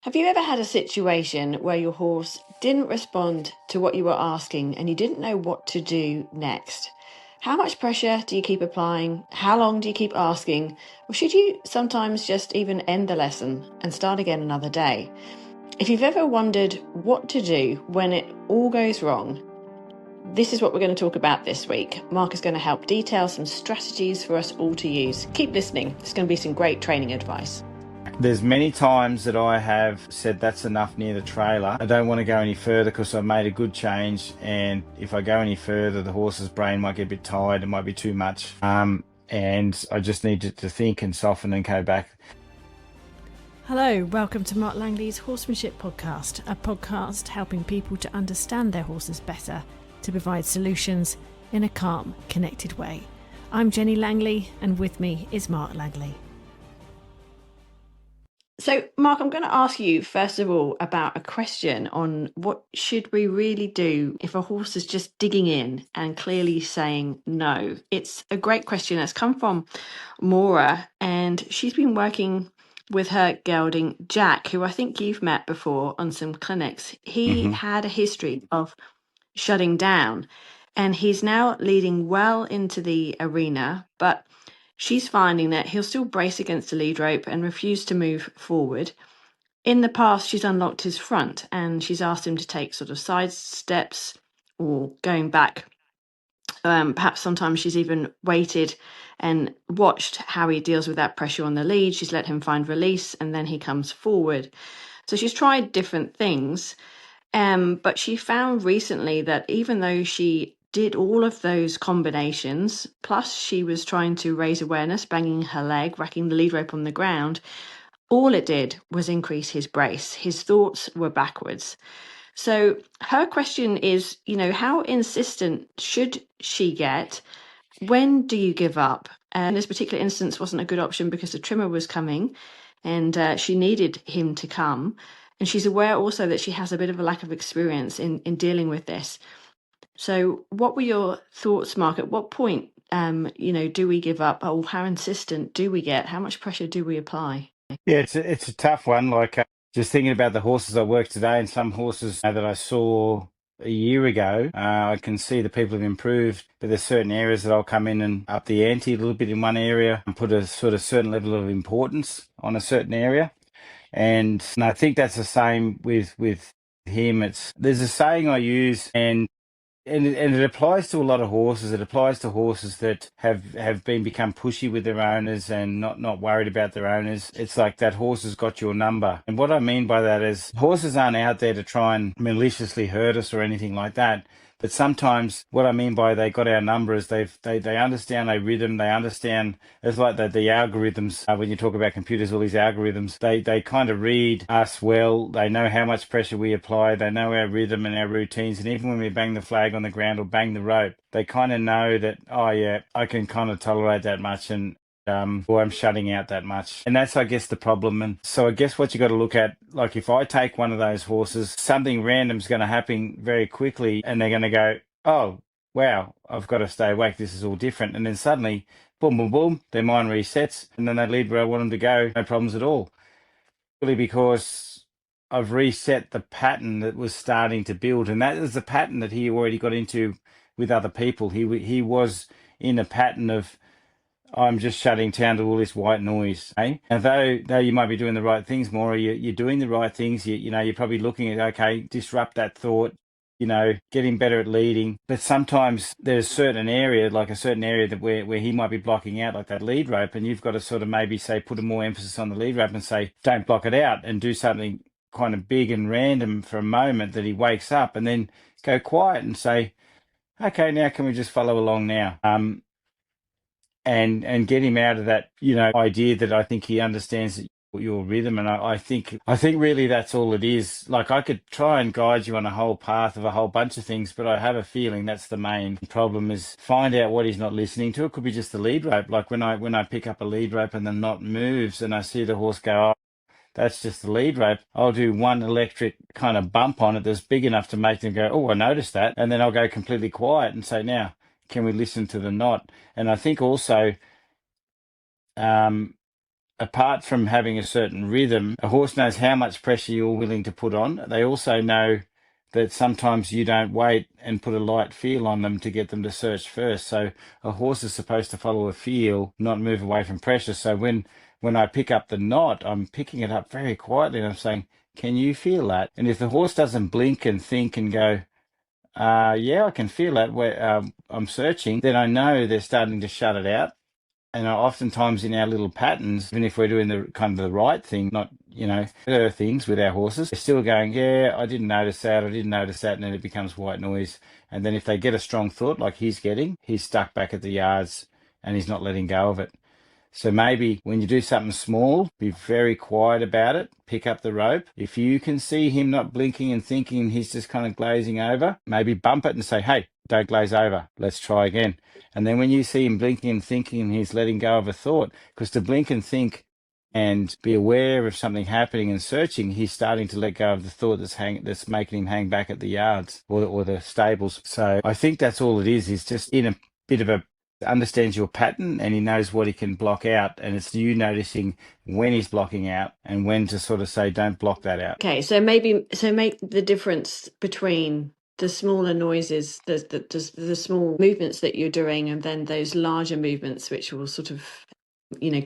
Have you ever had a situation where your horse didn't respond to what you were asking and you didn't know what to do next? How much pressure do you keep applying? How long do you keep asking? Or should you sometimes just even end the lesson and start again another day? If you've ever wondered what to do when it all goes wrong, this is what we're going to talk about this week. Mark is going to help detail some strategies for us all to use. Keep listening. There's going to be some great training advice. There's many times that I have said that's enough near the trailer. I don't want to go any further because I've made a good change, and if I go any further the horse's brain might get a bit tired, it might be too much, and I just need to think and soften and go back. Hello, welcome to Mark Langley's Horsemanship Podcast, a podcast helping people to understand their horses better, to provide solutions in a calm, connected way. I'm Jenny Langley, and with me is Mark Langley. So, Mark, I'm going to ask you, first of all, about a question on what should we really do if a horse is just digging in and clearly saying no. It's a great question. It's come from Maura, and she's been working with her gelding, Jack, who I think you've met before on some clinics. He had a history of shutting down, and he's now leading well into the arena, but she's finding that he'll still brace against the lead rope and refuse to move forward. In the past, she's unlocked his front and she's asked him to take sort of side steps or going back. Perhaps sometimes she's even waited and watched how he deals with that pressure on the lead. She's let him find release and then he comes forward. So she's tried different things. But she found recently that even though she did all of those combinations, plus she was trying to raise awareness, banging her leg, racking the lead rope on the ground, all it did was increase his brace. His thoughts were backwards. So her question is, how insistent should she get? When do you give up? And this particular instance wasn't a good option because the trimmer was coming and she needed him to come. And she's aware also that she has a bit of a lack of experience in dealing with this. So what were your thoughts, Mark? At what point, do we give up? Or how insistent do we get? How much pressure do we apply? Yeah, it's a tough one. Just thinking about the horses I work today and some horses that I saw a year ago, I can see the people have improved, but there's certain areas that I'll come in and up the ante a little bit in one area and put a sort of certain level of importance on a certain area. And I think that's the same with him. There's a saying I use, and it applies to a lot of horses. It applies to horses that have become pushy with their owners and not worried about their owners. It's like that horse has got your number. And what I mean by that is horses aren't out there to try and maliciously hurt us or anything like that. But sometimes what I mean by they got our number is they understand a rhythm. They understand, it's like the algorithms. When you talk about computers, all these algorithms, they kind of read us well. They know how much pressure we apply. They know our rhythm and our routines. And even when we bang the flag on the ground or bang the rope, they kind of know that, oh yeah, I can kind of tolerate that much, and or I'm shutting out that much. And that's, I guess, the problem. And so I guess what you got to look at, like if I take one of those horses, something random's going to happen very quickly and they're going to go, oh, wow, I've got to stay awake. This is all different. And then suddenly, boom, boom, boom, their mind resets and then they lead where I want them to go. No problems at all. Really because I've reset the pattern that was starting to build. And that is the pattern that he already got into with other people. He was in a pattern of, I'm just shutting down to all this white noise. Eh? And though you might be doing the right things, Maura, you're doing the right things. You're probably looking at, okay, disrupt that thought, getting better at leading. But sometimes there's a certain area that where he might be blocking out, like that lead rope, and you've got to sort of maybe say, put a more emphasis on the lead rope and say, don't block it out, and do something kind of big and random for a moment that he wakes up, and then go quiet and say, okay, now can we just follow along now? And get him out of that, idea that I think he understands your rhythm. And I think really that's all it is. Like I could try and guide you on a whole path of a whole bunch of things, but I have a feeling that's the main problem, is find out what he's not listening to. It could be just the lead rope. Like when I pick up a lead rope and the knot moves and I see the horse go, oh, that's just the lead rope, I'll do one electric kind of bump on it that's big enough to make them go, oh, I noticed that. And then I'll go completely quiet and say, now, can we listen to the knot? And I think also apart from having a certain rhythm, a horse knows how much pressure you're willing to put on. They also know that sometimes you don't wait and put a light feel on them to get them to search first. So a horse is supposed to follow a feel, not move away from pressure. So when I pick up the knot, I'm picking it up very quietly and I'm saying, can you feel that? And if the horse doesn't blink and think and go, yeah, I can feel that where I'm searching, then I know they're starting to shut it out. And oftentimes in our little patterns, even if we're doing the kind of the right thing, not, things with our horses, they're still going, yeah, I didn't notice that, and then it becomes white noise. And then if they get a strong thought like he's getting, he's stuck back at the yards and he's not letting go of it. So maybe when you do something small, be very quiet about it, pick up the rope. If you can see him not blinking and thinking he's just kind of glazing over, maybe bump it and say, hey, don't glaze over. Let's try again. And then when you see him blinking and thinking he's letting go of a thought, because to blink and think and be aware of something happening and searching, he's starting to let go of the thought that's making him hang back at the yards or the stables. So I think that's all it is just in a bit of a understands your pattern and he knows what he can block out, and it's you noticing when he's blocking out and when to sort of say don't block that out. Okay, so make the difference between the smaller noises, the small movements that you're doing, and then those larger movements which will sort of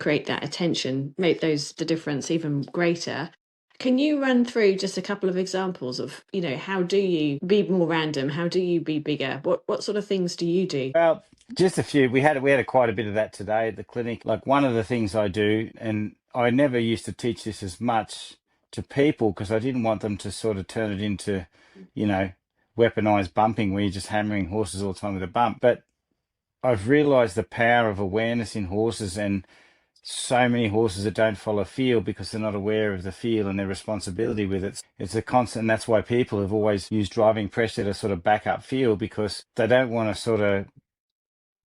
create that attention, make the difference even greater. Can you run through just a couple of examples of, how do you be more random? How do you be bigger? What sort of things do you do? Well, just a few. We had quite a bit of that today at the clinic. Like one of the things I do, and I never used to teach this as much to people because I didn't want them to sort of turn it into, weaponized bumping where you're just hammering horses all the time with a bump. But I've realized the power of awareness in horses, and so many horses that don't follow feel because they're not aware of the feel and their responsibility with it. It's a constant, and that's why people have always used driving pressure to sort of back up feel, because they don't want to sort of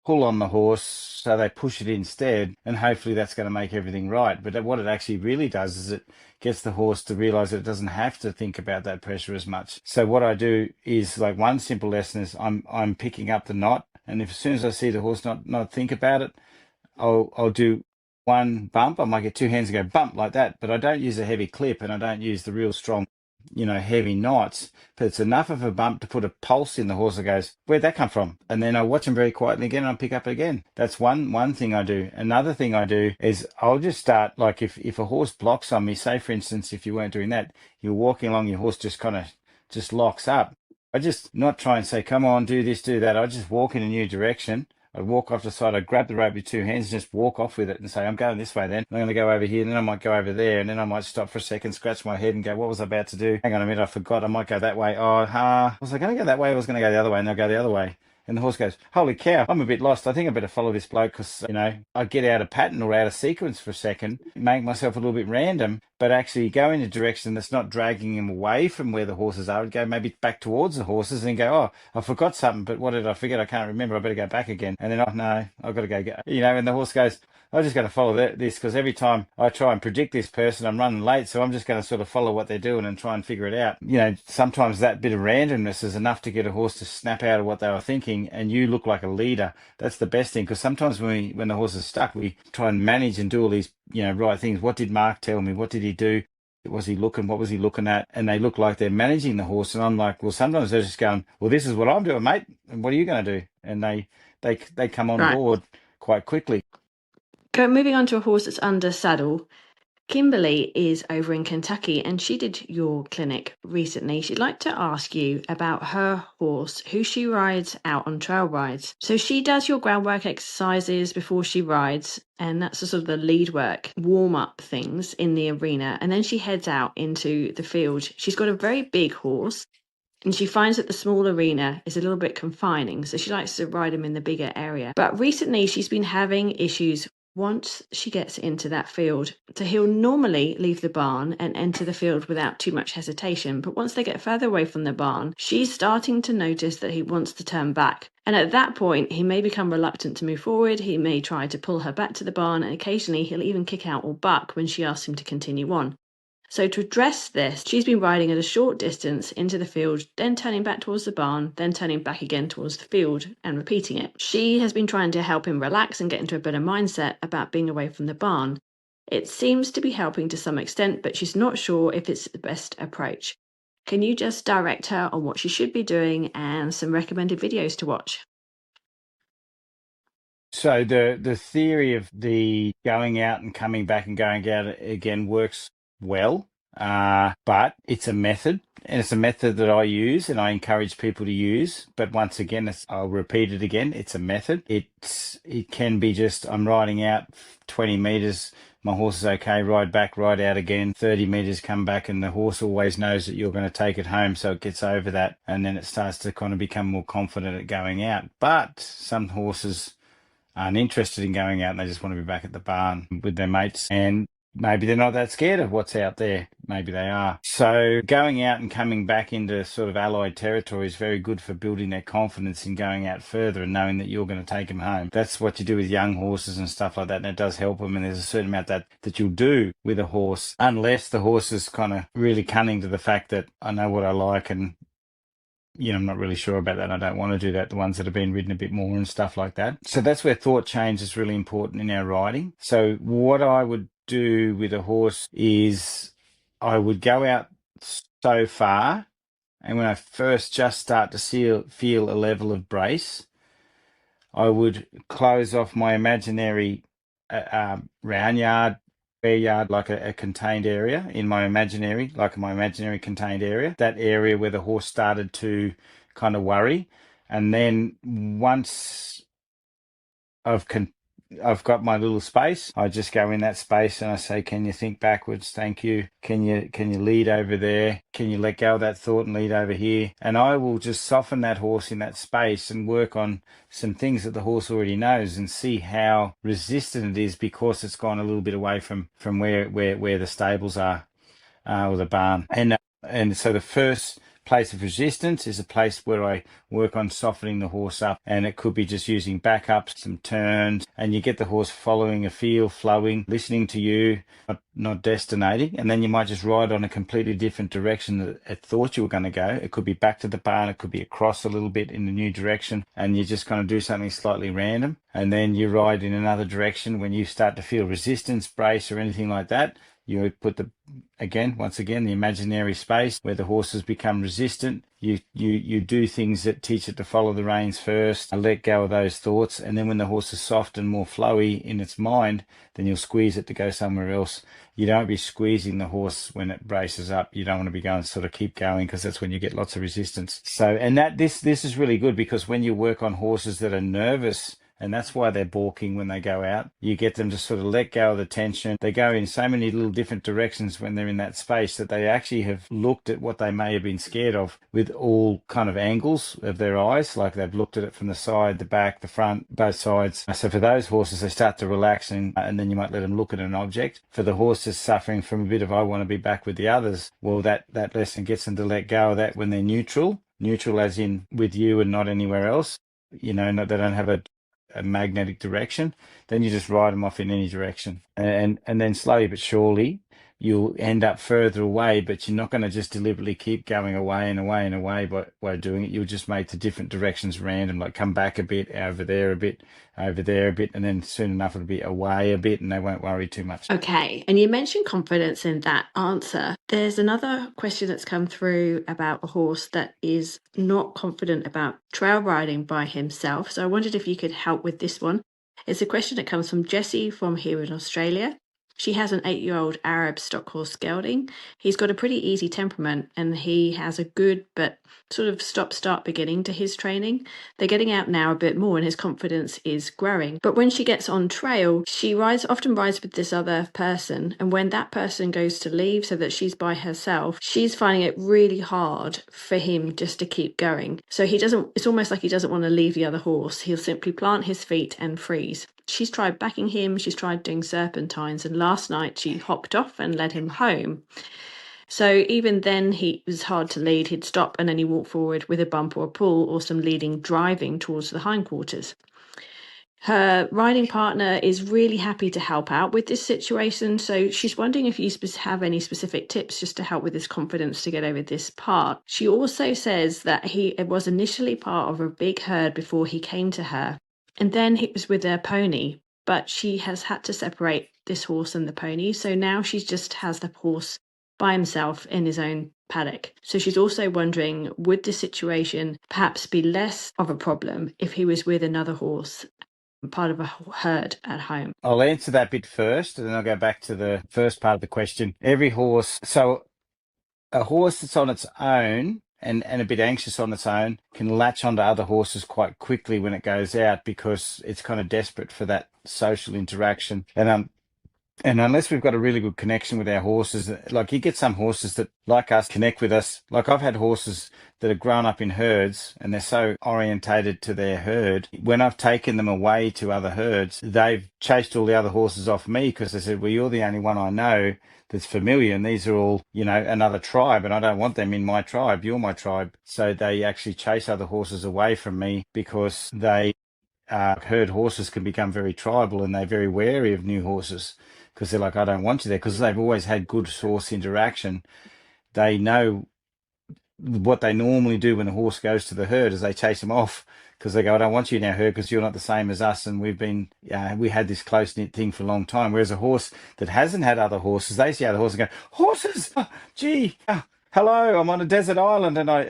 pull on the horse, so they push it instead, and hopefully that's going to make everything right. But what it actually really does is it gets the horse to realize that it doesn't have to think about that pressure as much. So what I do is, like, one simple lesson is I'm picking up the knot, and if as soon as I see the horse not think about it, I'll do one bump. I might get two hands and go bump like that, but I don't use a heavy clip and I don't use the real strong, heavy knots, but it's enough of a bump to put a pulse in the horse that goes, where'd that come from? And then I watch him very quietly again and I'll pick up it again. That's one thing I do. Another thing I do is I'll just start, like if a horse blocks on me, say for instance, if you weren't doing that, you're walking along, your horse just kind of just locks up. I just not try and say, come on, do this, do that. I just walk in a new direction. I'd walk off the side, I'd grab the rope with two hands and just walk off with it and say, I'm going this way then. I'm going to go over here, and then I might go over there, and then I might stop for a second, scratch my head and go, what was I about to do? Hang on a minute, I forgot. I might go that way. Was I going to go that way? I was going to go the other way, and I'll go the other way. And the horse goes, holy cow, I'm a bit lost. I think I better follow this bloke because, I get out of pattern or out of sequence for a second, make myself a little bit random, but actually go in a direction that's not dragging him away from where the horses are. I'd go maybe back towards the horses and go, oh, I forgot something, but what did I forget? I can't remember. I better go back again. And then, oh, no, I've got to go, and the horse goes, I'm just going to follow this because every time I try and predict this person, I'm running late. So I'm just going to sort of follow what they're doing and try and figure it out. Sometimes that bit of randomness is enough to get a horse to snap out of what they were thinking, and you look like a leader. That's the best thing, because sometimes when the horse is stuck, we try and manage and do all these, right things. What did Mark tell me? What did he do? Was he looking? What was he looking at? And they look like they're managing the horse. And I'm like, well, sometimes they're just going, well, this is what I'm doing, mate. And what are you going to do? And they come on board quite quickly. Moving on to a horse that's under saddle. Kimberly is over in Kentucky and she did your clinic recently. She'd like to ask you about her horse, who she rides out on trail rides. So she does your groundwork exercises before she rides, and that's the sort of the lead work, warm up things in the arena. And then she heads out into the field. She's got a very big horse, and she finds that the small arena is a little bit confining, so she likes to ride him in the bigger area. But recently she's been having issues once she gets into that field. So he'll normally leave the barn and enter the field without too much hesitation. But once they get further away from the barn, she's starting to notice that he wants to turn back. And at that point, he may become reluctant to move forward. He may try to pull her back to the barn, and occasionally he'll even kick out or buck when she asks him to continue on. So to address this, she's been riding at a short distance into the field, then turning back towards the barn, then turning back again towards the field and repeating it. She has been trying to help him relax and get into a better mindset about being away from the barn. It seems to be helping to some extent, but she's not sure if it's the best approach. Can you just direct her on what she should be doing and some recommended videos to watch? So the theory of the going out and coming back and going out again works well, but it's a method, and it's a method that I use and I encourage people to use. But once again, I'll repeat it again. It's a method. It can be just I'm riding out 20 meters. My horse is okay, ride back, ride out again, 30 meters, come back, and the horse always knows that you're going to take it home, so it gets over that, and then it starts to kind of become more confident at going out. But some horses aren't interested in going out and they just want to be back at the barn with their mates, and maybe they're not that scared of what's out there. Maybe they are. So going out and coming back into sort of allied territory is very good for building their confidence in going out further and knowing that you're going to take them home. That's what you do with young horses and stuff like that, and it does help them, and there's a certain amount that you'll do with a horse, unless the horse is kind of really cunning to the fact that I know what I like, and I'm not really sure about that. I don't want to do that. The ones that have been ridden a bit more and stuff like that. So that's where thought change is really important in our riding. So what I would do with a horse is I would go out so far, and when I first just start to feel a level of brace, I would close off my imaginary round yard, square yard, like a contained area in my imaginary contained area, that area where the horse started to kind of worry. And then once I've got my little space, I just go in that space and I say, can you think backwards? Thank you. Can you lead over there? Can you let go of that thought and lead over here? And I will just soften that horse in that space and work on some things that the horse already knows and see how resistant it is because it's gone a little bit away from where the stables are, or the barn. And so the first place of resistance is a place where I work on softening the horse up, and it could be just using backups, some turns, and you get the horse following a feel, flowing, listening to you, not destinating, and then you might just ride on a completely different direction that it thought you were going to go. It could be back to the barn, it could be across a little bit in a new direction, and you're just going to do something slightly random, and then you ride in another direction. When you start to feel resistance, brace, or anything like that, you put once again, the imaginary space where the horses become resistant. You do things that teach it to follow the reins first, let go of those thoughts, and then when the horse is soft and more flowy in its mind, then you'll squeeze it to go somewhere else. You don't be squeezing the horse when it braces up. You don't want to be going sort of keep going, because that's when you get lots of resistance. So, and this is really good, because when you work on horses that are nervous, and that's why they're balking when they go out, you get them to sort of let go of the tension. They go in so many little different directions when they're in that space that they actually have looked at what they may have been scared of with all kind of angles of their eyes, like they've looked at it from the side, the back, the front, both sides. So for those horses, they start to relax, and then you might let them look at an object. For the horses suffering from a bit of I want to be back with the others, well, that lesson gets them to let go of that when they're neutral as in with you and not anywhere else. They don't have a magnetic direction, then you just ride them off in any direction, and then slowly but surely you'll end up further away, but you're not going to just deliberately keep going away and away and away by doing it. You'll just make the different directions random, like come back a bit, over there a bit, over there a bit, and then soon enough it'll be away a bit and they won't worry too much. Okay, and you mentioned confidence in that answer. There's another question that's come through about a horse that is not confident about trail riding by himself. So I wondered if you could help with this one. It's a question that comes from Jessie from here in Australia. She has an 8-year-old Arab stock horse gelding. He's got a pretty easy temperament, and he has a good but sort of stop-start beginning to his training. They're getting out now a bit more and his confidence is growing. But when she gets on trail, she often rides with this other person, and when that person goes to leave so that she's by herself, she's finding it really hard for him just to keep going. So it's almost like he doesn't want to leave the other horse. He'll simply plant his feet and freeze. She's tried backing him, she's tried doing serpentines, and last night she hopped off and led him home. So even then, he was hard to lead. He'd stop and then he'd walk forward with a bump or a pull or some leading driving towards the hindquarters. Her riding partner is really happy to help out with this situation. So she's wondering if you have any specific tips just to help with his confidence to get over this part. She also says that he was initially part of a big herd before he came to her. And then he was with their pony, but she has had to separate this horse and the pony. So now she just has the horse by himself in his own paddock. So she's also wondering, would the situation perhaps be less of a problem if he was with another horse, part of a herd at home? I'll answer that bit first, and then I'll go back to the first part of the question. Every horse, so a horse that's on its own and a bit anxious on its own can latch onto other horses quite quickly when it goes out, because it's kind of desperate for that social interaction. And unless we've got a really good connection with our horses, like you get some horses that, like us, connect with us. Like I've had horses that have grown up in herds and they're so orientated to their herd. When I've taken them away to other herds, they've chased all the other horses off me because they said, well, you're the only one I know that's familiar, and these are all, you know, another tribe, and I don't want them in my tribe. You're my tribe. So they actually chase other horses away from me because they herd horses can become very tribal and they're very wary of new horses because they're like, I don't want you there, because they've always had good horse interaction. They know what they normally do when a horse goes to the herd is they chase them off because they go, I don't want you in our herd because you're not the same as us, and we had this close knit thing for a long time. Whereas a horse that hasn't had other horses, they see other horses and go, horses, oh, gee, oh, hello, I'm on a desert island, and I,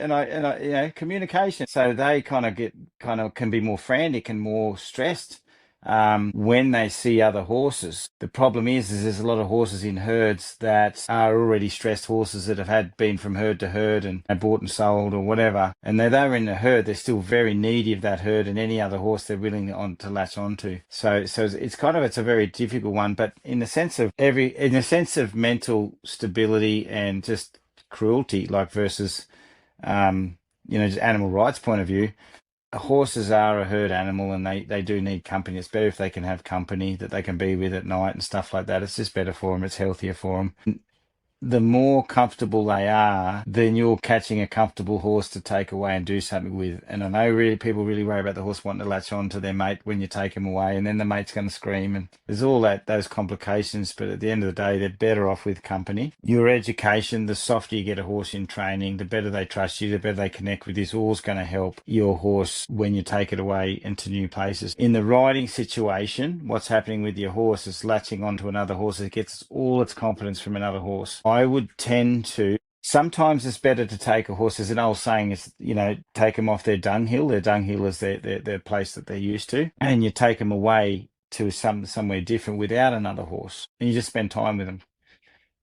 you know, communication. So they kind of can be more frantic and more stressed when they see other horses. The problem is there's a lot of horses in herds that are already stressed horses that have been from herd to herd and bought and sold or whatever. And they're in the herd, they're still very needy of that herd and any other horse they're willing to latch onto. So it's a very difficult one. But in the sense of mental stability and just cruelty, like versus just animal rights point of view, horses are a herd animal and they do need company. It's better if they can have company that they can be with at night and stuff like that. It's just better for them. It's healthier for them. The more comfortable they are, then you're catching a comfortable horse to take away and do something with. And I know people really worry about the horse wanting to latch on to their mate when you take him away, and then the mate's going to scream, and there's all those complications. But at the end of the day, they're better off with company. Your education, the softer you get a horse in training, the better they trust you, the better they connect with you. It's always going to help your horse when you take it away into new places. In the riding situation, what's happening with your horse is latching onto another horse. It gets all its confidence from another horse. I would tend to, sometimes it's better to take a horse, there's an old saying, is, take them off their dunghill. Their dunghill is their place that they're used to, and you take them away to somewhere different without another horse, and you just spend time with them.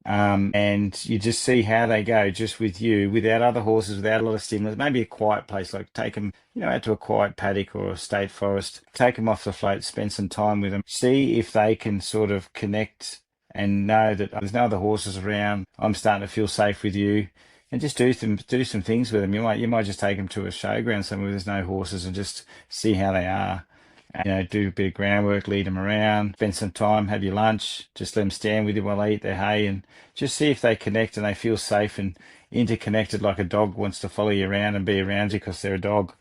And you just see how they go just with you, without other horses, without a lot of stimulus. Maybe a quiet place, like take them, out to a quiet paddock or a state forest, take them off the float, spend some time with them, see if they can sort of connect and know that there's no other horses around. I'm starting to feel safe with you, and just do some things with them. You might just take them to a showground somewhere where there's no horses and just see how they are. And, do a bit of groundwork, lead them around, spend some time, have your lunch, just let them stand with you while they eat their hay, and just see if they connect and they feel safe and interconnected, like a dog wants to follow you around and be around you because they're a dog.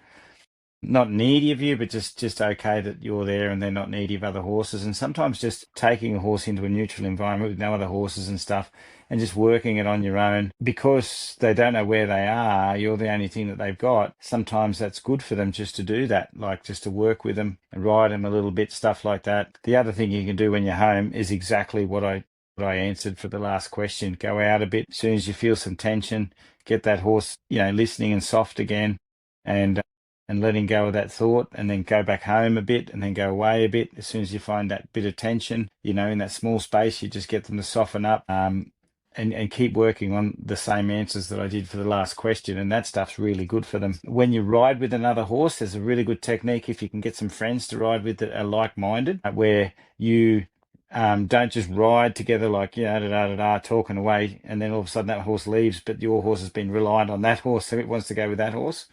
Not needy of you, but just okay that you're there and they're not needy of other horses. And sometimes just taking a horse into a neutral environment with no other horses and stuff and just working it on your own, because they don't know where they are, you're the only thing that they've got. Sometimes that's good for them just to do that, like just to work with them and ride them a little bit, stuff like that. The other thing you can do when you're home is exactly what I answered for the last question. Go out a bit as soon as you feel some tension, get that horse, listening and soft again, and letting go of that thought, and then go back home a bit and then go away a bit. As soon as you find that bit of tension, in that small space, you just get them to soften up, and keep working on the same answers that I did for the last question. And that stuff's really good for them. When you ride with another horse, there's a really good technique if you can get some friends to ride with that are like-minded, where you don't just ride together like, talking away, and then all of a sudden that horse leaves, but your horse has been reliant on that horse, so it wants to go with that horse.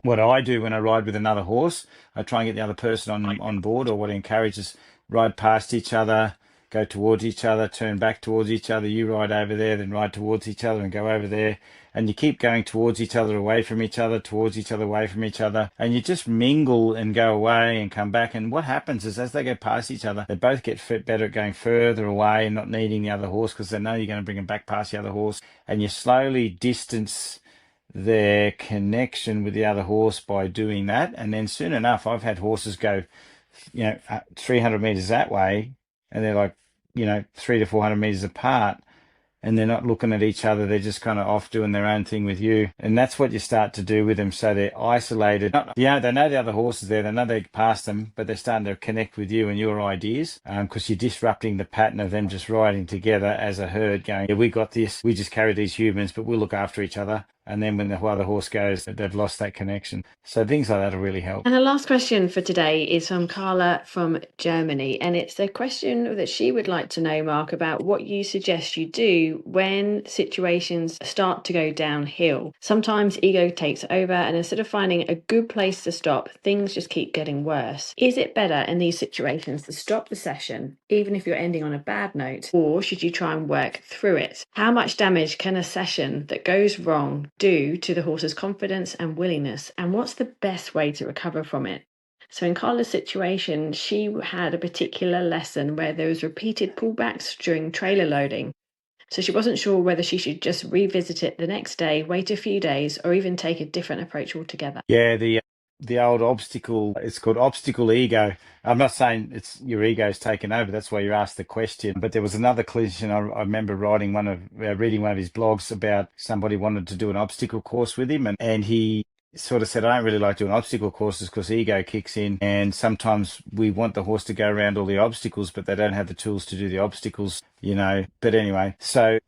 What I do when I ride with another horse, I try and get the other person on board, or what I encourage is ride past each other, go towards each other, turn back towards each other, you ride over there, then ride towards each other and go over there. And you keep going towards each other, away from each other, towards each other, away from each other. And you just mingle and go away and come back. And what happens is, as they go past each other, they both get better at going further away and not needing the other horse, because they know you're going to bring them back past the other horse. And you slowly distance their connection with the other horse by doing that. And then soon enough, I've had horses go 300 meters that way, and they're like, 300 to 400 meters apart, and they're not looking at each other. They're just kind of off doing their own thing with you. And that's what you start to do with them. So they're isolated. They know the other horses there. They know they passed them, but they're starting to connect with you and your ideas, because you're disrupting the pattern of them just riding together as a herd going, yeah, we got this. We just carry these humans, but we'll look after each other. And then when the other horse goes, they've lost that connection. So things like that will really help. And the last question for today is from Carla from Germany. And it's a question that she would like to know, Mark, about what you suggest you do when situations start to go downhill. Sometimes ego takes over, and instead of finding a good place to stop, things just keep getting worse. Is it better in these situations to stop the session, even if you're ending on a bad note, or should you try and work through it? How much damage can a session that goes wrong do to the horse's confidence and willingness, and what's the best way to recover from it? So in Carla's situation, she had a particular lesson where there was repeated pullbacks during trailer loading. So she wasn't sure whether she should just revisit it the next day, wait a few days, or even take a different approach altogether. Yeah, the old obstacle, it's called obstacle ego. I'm not saying it's your ego's taken over. That's why you asked the question. But there was another clinician. I remember reading one of his blogs about somebody wanted to do an obstacle course with him, and he sort of said, I don't really like doing obstacle courses because ego kicks in, and sometimes we want the horse to go around all the obstacles, but they don't have the tools to do the obstacles, But anyway,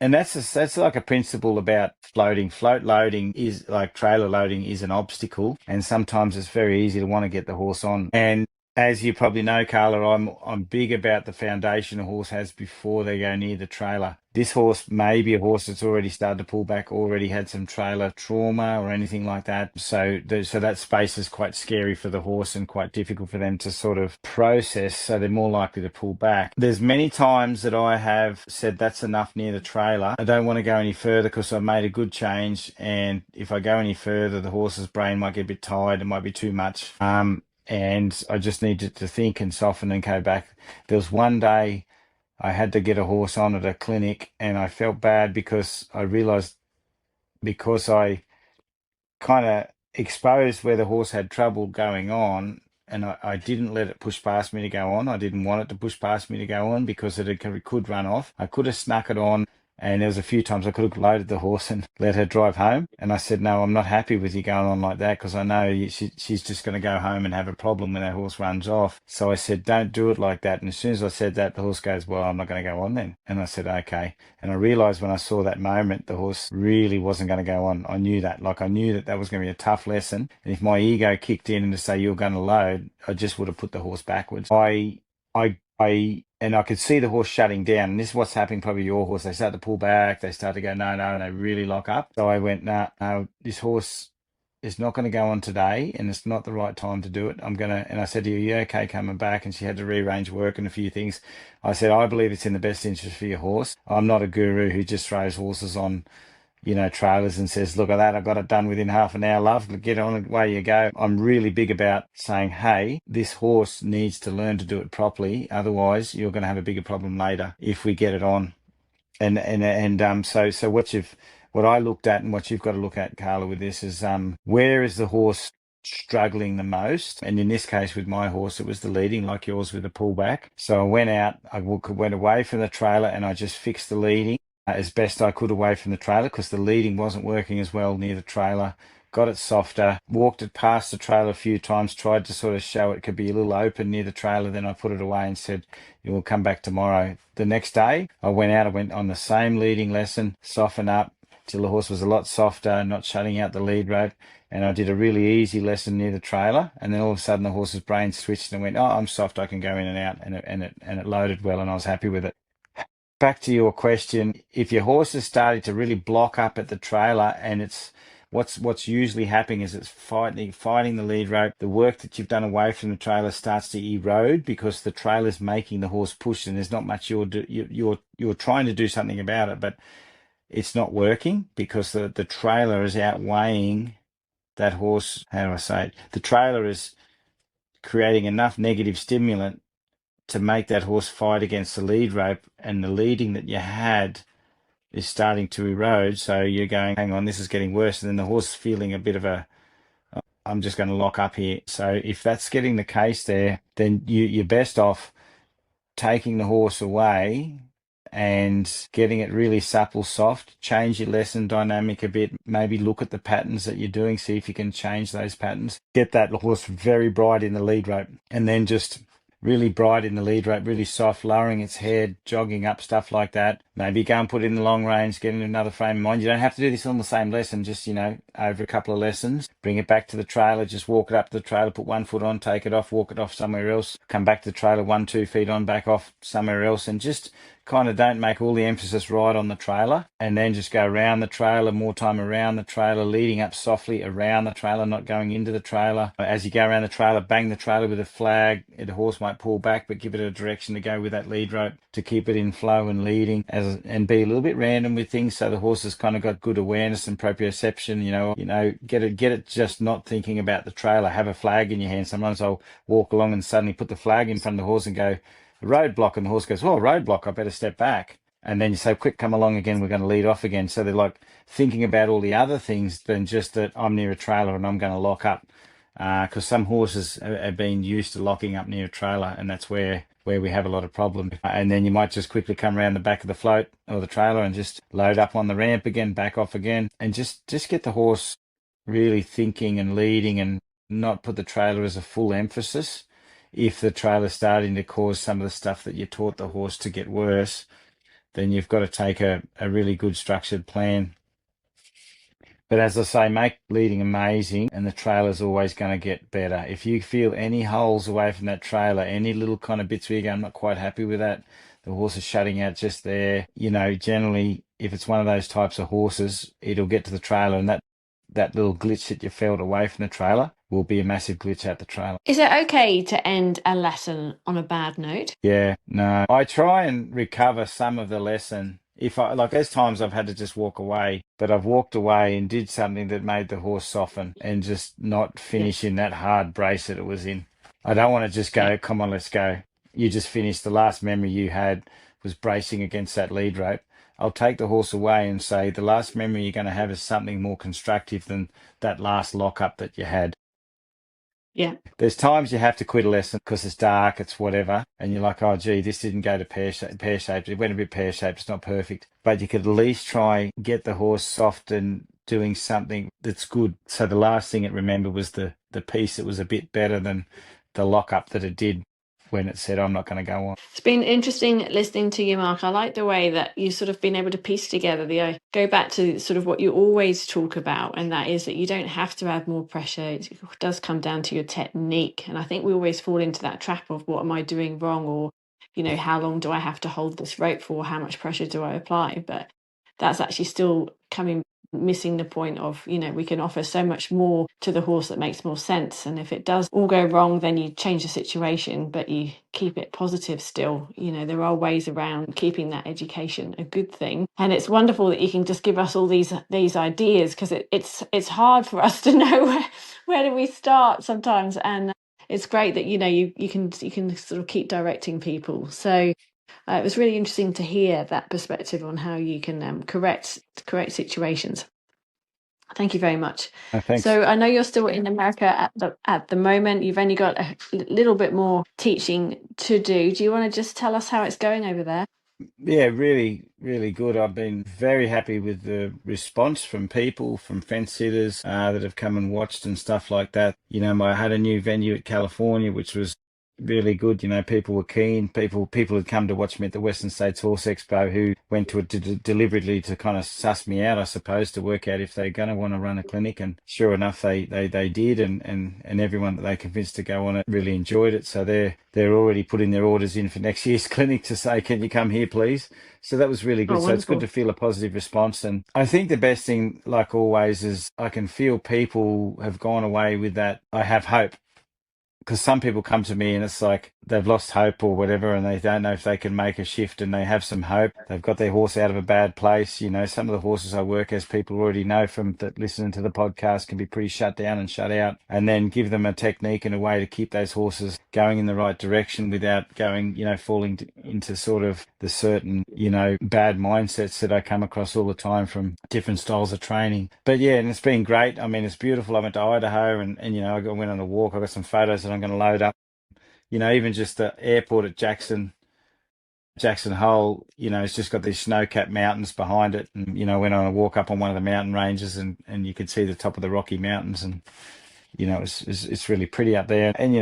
and that's like a principle about floating. Float loading is like trailer loading is an obstacle, and sometimes it's very easy to want to get the horse on. And as you probably know, Carla, I'm big about the foundation a horse has before they go near the trailer. This horse may be a horse that's already started to pull back, already had some trailer trauma or anything like that. So that space is quite scary for the horse and quite difficult for them to sort of process. So they're more likely to pull back. There's many times that I have said that's enough near the trailer. I don't want to go any further because I've made a good change. And if I go any further, the horse's brain might get a bit tired. It might be too much. And I just needed to think and soften and go back. There was one day I had to get a horse on at a clinic, and I felt bad because I realized, because I kind of exposed where the horse had trouble going on, and I didn't let it push past me to go on. I didn't want it to push past me to go on because it could run off. I could have snuck it on. And there was a few times I could have loaded the horse and let her drive home. And I said, no, I'm not happy with you going on like that, because I know she's just going to go home and have a problem when that horse runs off. So I said, don't do it like that. And as soon as I said that, the horse goes, well, I'm not going to go on then. And I said, okay. And I realized when I saw that moment, the horse really wasn't going to go on. I knew that. I knew that was going to be a tough lesson. And if my ego kicked in and to say you're going to load, I just would have put the horse backwards. And I could see the horse shutting down. And this is what's happening probably your horse. They start to pull back. They start to go, no, and they really lock up. So I went, no, this horse is not going to go on today, and it's not the right time to do it. And I said to her, you okay coming back? And she had to rearrange work and a few things. I said, I believe it's in the best interest for your horse. I'm not a guru who just throws horses on trailers and says, look at that, I got it done within half an hour, love, get on, away you go. I'm really big about saying, hey, this horse needs to learn to do it properly. Otherwise, you're going to have a bigger problem later if we get it on. So what I looked at and what you've got to look at, Carla, with this is, where is the horse struggling the most? And in this case with my horse, it was the leading, like yours with the pullback. So I went away from the trailer and I just fixed the leading as best I could away from the trailer, because the leading wasn't working as well near the trailer. Got it softer, walked it past the trailer a few times, tried to sort of show it could be a little open near the trailer. Then I put it away and said, you will come back tomorrow. The next day I went on the same leading lesson, soften up till the horse was a lot softer, not shutting out the lead rope. And I did a really easy lesson near the trailer. And then all of a sudden the horse's brain switched and went, oh, I'm soft, I can go in and out. And it loaded well, and I was happy with it. Back to your question, if your horse is starting to really block up at the trailer, and it's what's usually happening is it's fighting the lead rope. The work that you've done away from the trailer starts to erode because the trailer's making the horse push, and there's not much you're trying to do something about it, but it's not working because the trailer is outweighing that horse. How do I say it? The trailer is creating enough negative stimulant to make that horse fight against the lead rope, and the leading that you had is starting to erode. So you're going, hang on, this is getting worse. And then the horse is feeling a bit of I'm just going to lock up here. So if that's getting the case there, then you're best off taking the horse away and getting it really supple, soft, change your lesson dynamic a bit, maybe look at the patterns that you're doing, see if you can change those patterns, get that horse very bright in the lead rope, and then just really bright in the lead rope, really soft, lowering its head, jogging up, stuff like that. Maybe go and put it in the long range, get into another frame of mind. You don't have to do this on the same lesson, just, over a couple of lessons. Bring it back to the trailer, just walk it up to the trailer, put 1 foot on, take it off, walk it off somewhere else, come back to the trailer, 1-2 feet on, back off somewhere else, and just kind of don't make all the emphasis right on the trailer, and then just go around the trailer, more time around the trailer, leading up softly around the trailer, not going into the trailer. As you go around the trailer, bang the trailer with a flag. The horse might pull back, but give it a direction to go with that lead rope to keep it in flow and leading, and be a little bit random with things, so the horse has kind of got good awareness and proprioception. Get it just not thinking about the trailer. Have a flag in your hand. Sometimes I'll walk along and suddenly put the flag in front of the horse and go, roadblock, and the horse goes, oh, roadblock, I better step back. And then you say, quick, come along again, we're going to lead off again. So they're like thinking about all the other things than just that I'm near a trailer and I'm going to lock up. Because some horses have been used to locking up near a trailer, and that's where we have a lot of problems. And then you might just quickly come around the back of the float or the trailer and just load up on the ramp again, back off again, and just get the horse really thinking and leading, and not put the trailer as a full emphasis. If the trailer's starting to cause some of the stuff that you taught the horse to get worse, then you've got to take a really good structured plan. But as I say, make leading amazing, and the trailer's always going to get better. If you feel any holes away from that trailer, any little kind of bits where you go, I'm not quite happy with that, the horse is shutting out just there, generally, if it's one of those types of horses, it'll get to the trailer, and that little glitch that you felt away from the trailer will be a massive glitch at the trailer. Is it okay to end a lesson on a bad note? Yeah, no. I try and recover some of the lesson. If there's times I've had to just walk away, but I've walked away and did something that made the horse soften and just not finish in that hard brace that it was in. I don't want to just go, come on, let's go. You just finished. The last memory you had was bracing against that lead rope. I'll take the horse away and say, the last memory you're going to have is something more constructive than that last lockup that you had. Yeah. There's times you have to quit a lesson because it's dark, it's whatever, and you're like, oh, gee, this didn't go to pear-shaped. It went a bit pear-shaped. It's not perfect. But you could at least try get the horse soft and doing something that's good. So the last thing it remembered was the piece that was a bit better than the lockup that it did when it said, I'm not going to go on. It's been interesting listening to you, Mark. I like the way that you sort of been able to piece together go back to sort of what you always talk about, and that is that you don't have to add more pressure. It does come down to your technique. And I think we always fall into that trap of what am I doing wrong, or, how long do I have to hold this rope for? How much pressure do I apply? But that's actually still missing the point of, we can offer so much more to the horse that makes more sense. And if it does all go wrong, then you change the situation, but you keep it positive still. There are ways around keeping that education a good thing. And it's wonderful that you can just give us all these ideas, because it's hard for us to know where do we start sometimes. And it's great that, you can sort of keep directing people. So it was really interesting to hear that perspective on how you can correct situations. Thank you very much. Thanks. So I know you're still in America at the moment. You've only got a little bit more teaching to do. Do you want to just tell us how it's going over there? Yeah, really, really good. I've been very happy with the response from people, from fence sitters that have come and watched and stuff like that. I had a new venue at California, which was really good. People were keen. People had come to watch me at the Western States Horse Expo, who went to it deliberately to kind of suss me out, I suppose, to work out if they're going to want to run a clinic. And sure enough, they did, and everyone that they convinced to go on it really enjoyed it. So they're already putting their orders in for next year's clinic to say, can you come here, please? So that was really good. So it's good to feel a positive response. And I think the best thing, like always, is I can feel people have gone away with that. I have hope. because some people come to me and it's like they've lost hope or whatever, and they don't know if they can make a shift, and they have some hope. They've got their horse out of a bad place. You know, some of the horses I work, as people already know from listening to the podcast, can be pretty shut down and shut out, and then give them a technique and a way to keep those horses going in the right direction without going, falling into sort of the certain, bad mindsets that I come across all the time from different styles of training. But yeah, and it's been great. I mean, it's beautiful. I went to Idaho and I went on a walk. I got some photos that I'm going to load up. Even just the airport at Jackson Hole, it's just got these snow-capped mountains behind it. And, went on a walk up on one of the mountain ranges and you could see the top of the Rocky Mountains, and, it's really pretty up there. And,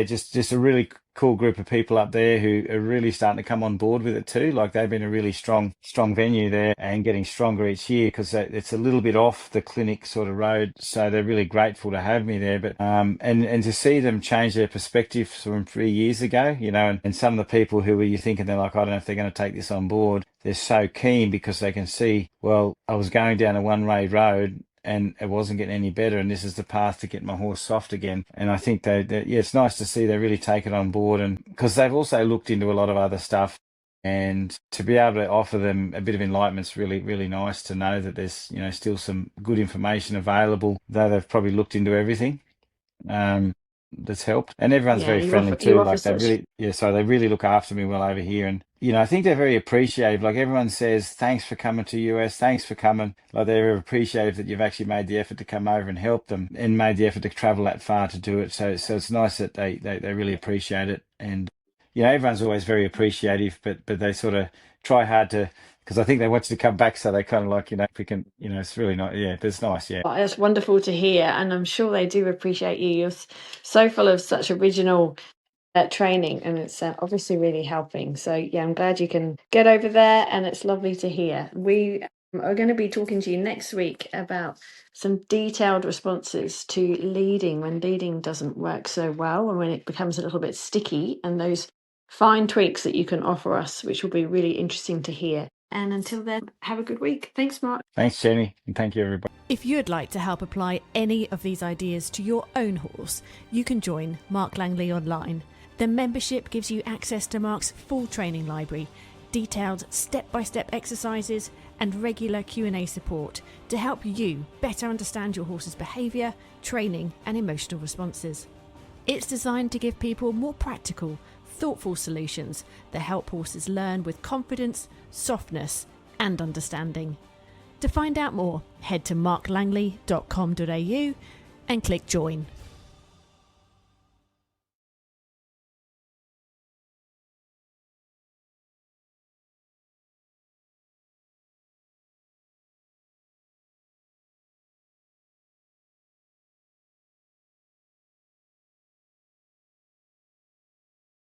just a really cool group of people up there who are really starting to come on board with it too. Like, they've been a really strong venue there and getting stronger each year, because it's a little bit off the clinic sort of road. So they're really grateful to have me there. But and to see them change their perspective from 3 years ago, and some of the people who were you thinking they're like, I don't know if they're going to take this on board. They're so keen because they can see, well, I was going down a one-way road and it wasn't getting any better, and this is the path to get my horse soft again. And I think it's nice to see they really take it on board, and because they've also looked into a lot of other stuff, and to be able to offer them a bit of enlightenment's really, really nice to know that there's still some good information available, though they've probably looked into everything. That's helped, and everyone's very friendly too. Like, they really look after me well over here, and I think they're very appreciative. Like, everyone says, thanks for coming to US, thanks for coming. Like, they're appreciative that you've actually made the effort to come over and help them, and made the effort to travel that far to do it. So it's nice that they really appreciate it, and everyone's always very appreciative, but they sort of try hard to. Because I think they want you to come back, so they kind of like, if we can, it's really nice. Yeah, it's nice, yeah. It's wonderful to hear, and I'm sure they do appreciate you. You're so full of such original training, and it's obviously really helping. So yeah, I'm glad you can get over there, and it's lovely to hear. We are going to be talking to you next week about some detailed responses to leading when leading doesn't work so well, and when it becomes a little bit sticky, and those fine tweaks that you can offer us, which will be really interesting to hear. And until then, have a good week. Thanks, Mark. Thanks, Jenny. And thank you, everybody. If you'd like to help apply any of these ideas to your own horse, you can join Mark Langley online. The membership gives you access to Mark's full training library, detailed step-by-step exercises, and regular Q&A support to help you better understand your horse's behaviour, training, and emotional responses. It's designed to give people more practical, thoughtful solutions that help horses learn with confidence, softness, and understanding. To find out more, head to marklangley.com.au and click join.